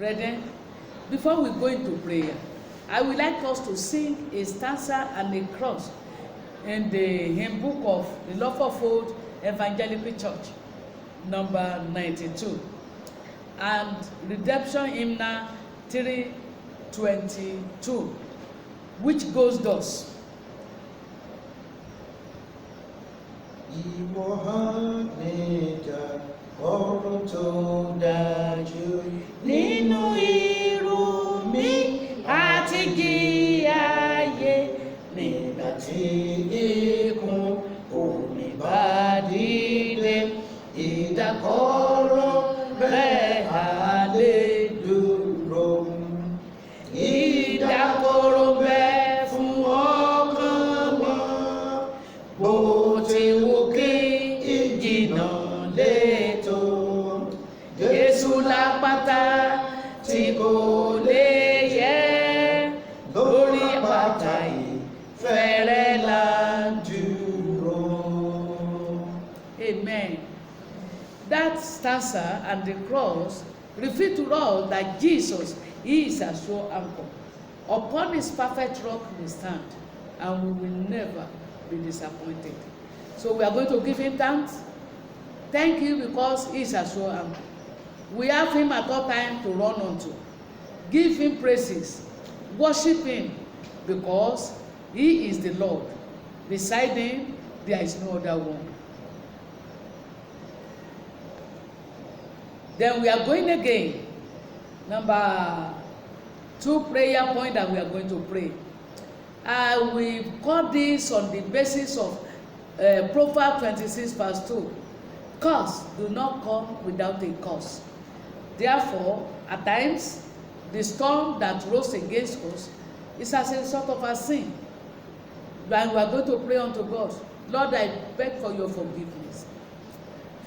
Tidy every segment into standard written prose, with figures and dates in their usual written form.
Brethren, before we go into prayer, I would like us to sing a stanza and a cross in the hymn book of the Lawful Fold Evangelical Church, number 92, and Redemption Hymnal 322, which goes thus. Ìwọ hàn níjà ọ̀run tó dájú nínú irú mi àti jíyàyé nígbà tí ikùn omi bá dìde ìdákọ̀ró bẹ́ẹ̀ á lè dúró. Ìdákọ̀ró bẹ́ẹ̀ fún ọkàn mi bó ti wù kí ìjìnà létò. Jésù lápáta tí kò lè yẹ̀, lórí àpáta ìfẹ́rẹ́ là ń dúró. Amen. That stanza and the cross reveal to us that Jesus is a sure anchor. Upon his perfect rock we stand, and we will never be disappointed. So we are going to give him thanks. Thank you, because he is a sure anchor. We have him at all times to run unto. Give him praises. Worship him, because he is the Lord. Beside him, there is no other one. Then we are going again. Number 2 prayer point that we are going to pray. We call this on the basis of Proverbs 26 verse 2. Curse do not come without a cause. Therefore, at times, the storm that rose against us is as a result of our sin. And we are going to pray unto God. Lord, I beg for your forgiveness.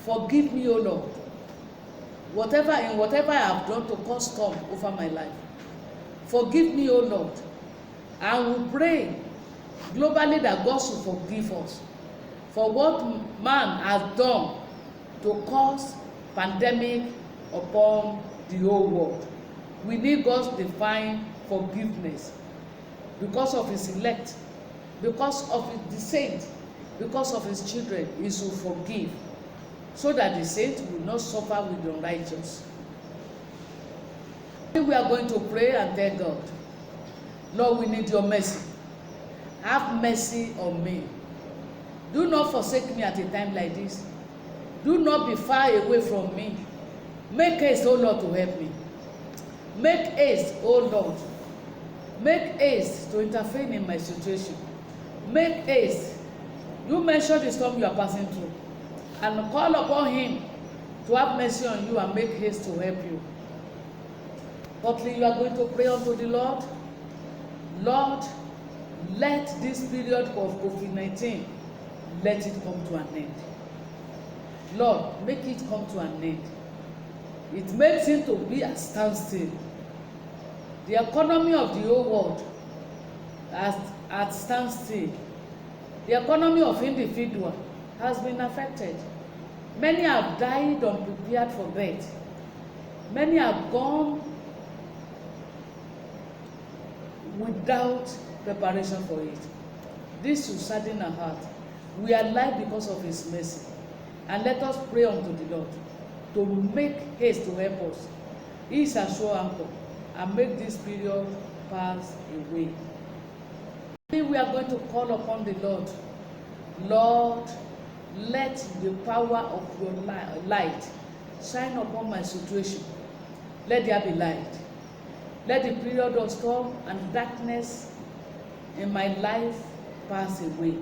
Forgive me, O Lord. Whatever I have done to cause storm over my life. Forgive me, O Lord. And we pray globally that God should forgive us for what man has done to cause pandemic upon the whole world. We need God's divine forgiveness because of his elect, because of the saint, because of his children. He should forgive, so that the saint will not suffer with the unrighteous. We are going to pray and tell God, Lord, we need your mercy. Have mercy on me. Do not forsake me at a time like this. Do not be far away from me. Make haste, O Lord, to help me. Make haste, O Lord. Make haste to intervene in my situation. Make haste. You mentioned the storm you are passing through, and call upon him to have mercy on you and make haste to help you. Thirdly, you are going to pray unto the Lord. Lord, let this period of COVID-19, let it come to an end. Lord, make it come to an end. It makes it to be a standstill. The economy of the whole world at standstill. The economy of individual has been affected. Many have died unprepared for death. Many have gone without preparation for it. This should sadden our heart. We are alive because of his mercy. And let us pray unto the Lord to make haste to help us. He is a sure anchor, and make this period pass away. We are going to call upon the Lord. Lord, let the power of your light shine upon my situation. Let there be light. Let the period of storm and darkness in my life pass away.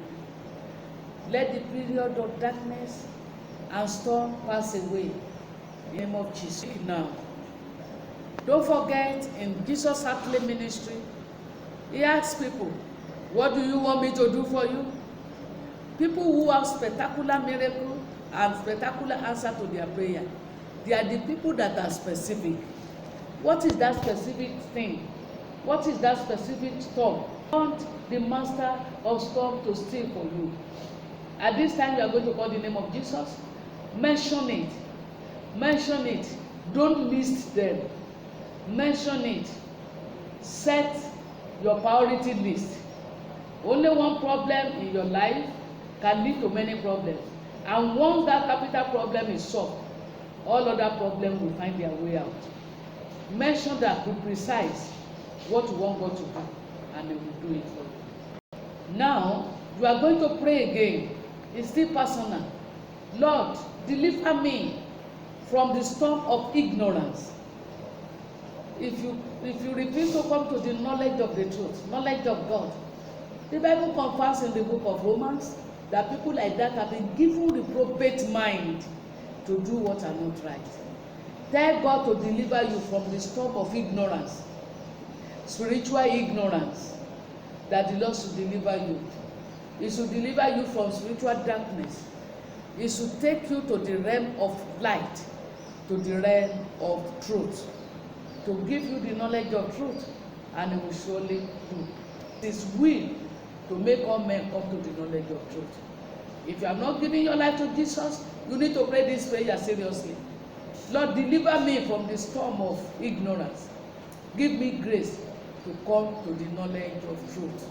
Let the period of darkness and storm pass away. In the name of Jesus. Now, don't forget, in Jesus' earthly ministry, he asks people, what do you want me to do for you? People who have spectacular miracle and spectacular answer to their prayer, they are the people that are specific. What is that specific thing? What is that specific storm? Want the master of storm to steal for you. At this time, you are going to call the name of Jesus. Mention it. Mention it. Don't list them. Mention it. Set your priority list. Only one problem in your life can lead to many problems. And once that capital problem is solved, all other problems will find their way out. Mention that, be precise what you want God to do, and He will do it for you. Now, you are going to pray again. It's still personal. Lord, deliver me from the storm of ignorance. If you refuse to come to the knowledge of the truth, knowledge of God, the Bible confirms in the book of Romans that people like that have been given reprobate mind to do what are not right. Tell God to deliver you from the storm of ignorance, spiritual ignorance, that the Lord should deliver you. He should deliver you from spiritual darkness. He should take you to the realm of light, to the realm of truth, to give you the knowledge of truth, and He will surely do. His will to make all men come to the knowledge of truth. If you have not given your life to Jesus, you need to pray this prayer seriously. Lord, deliver me from the storm of ignorance. Give me grace to come to the knowledge of truth.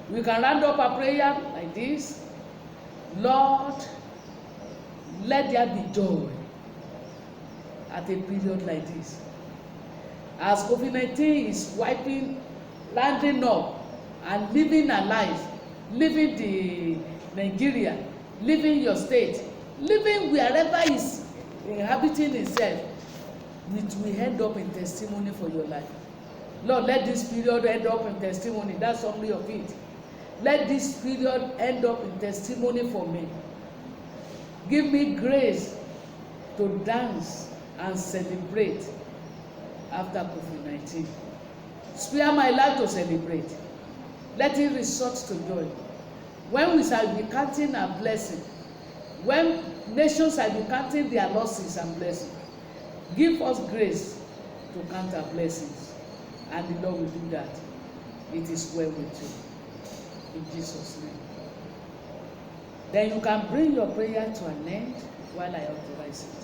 We can round up our prayer like this. Lord, let there be joy at a period like this. As COVID-19 is wiping, landing up, and living a life, living the Nigeria, living your state, living wherever is inhabiting itself, it will end up in testimony for your life. Lord, let this period end up in testimony. That's summary of it. Let this period end up in testimony for me. Give me grace to dance and celebrate after COVID-19. Spare my life to celebrate. Let it resort to joy. When we shall be counting our blessing, when nations shall be counting their losses and blessings, give us grace to count our blessings, and the Lord will do that. It is well with you. In Jesus' name. Then you can bring your prayer to an end while I authorize it.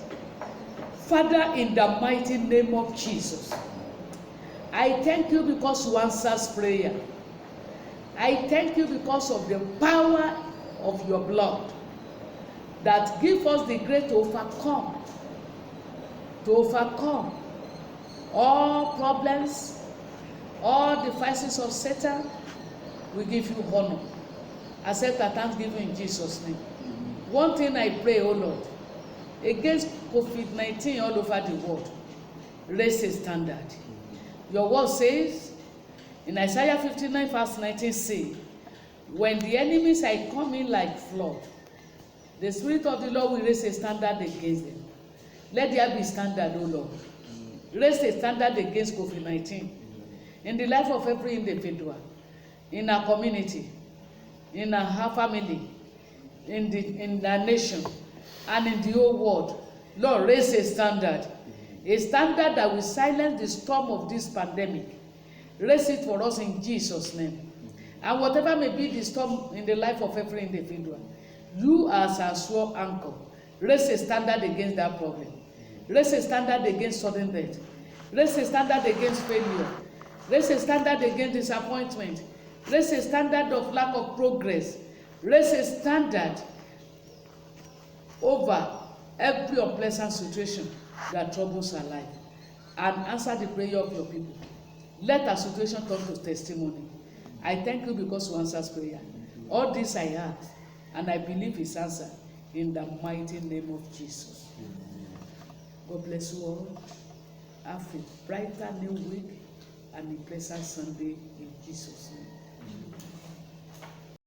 Father, in the mighty name of Jesus, I thank you because you answer prayer. I thank you because of the power of your blood that give us the grace to overcome all problems, all the devices of Satan. We give you honor. Accept our thanksgiving in Jesus' name. One thing I pray, O Lord, against COVID-19 all over the world, raise a standard. Your word says in Isaiah 59 verse 19, say, when the enemies are coming like flood, the Spirit of the Lord will raise a standard against them. Let there be standard, O Lord. Raise a standard against COVID-19 in the life of every individual, in our community, in our family, in our nation, and in the whole world. Lord, raise a standard that will silence the storm of this pandemic. Raise it for us in Jesus' name. And whatever may be the storm in the life of every individual, you as our sure anchor, raise a standard against that problem. Raise a standard against sudden death. Raise a standard against failure. Raise a standard against disappointment. Raise a standard of lack of progress. Raise a standard over every unpleasant situation that troubles our life. And answer the prayer of your people. Let our situation come to testimony. I thank you because you answer prayer. All this I ask, and I believe is answered in the mighty name of Jesus. God bless you all. Have a brighter new week and a pleasant Sunday in Jesus' name.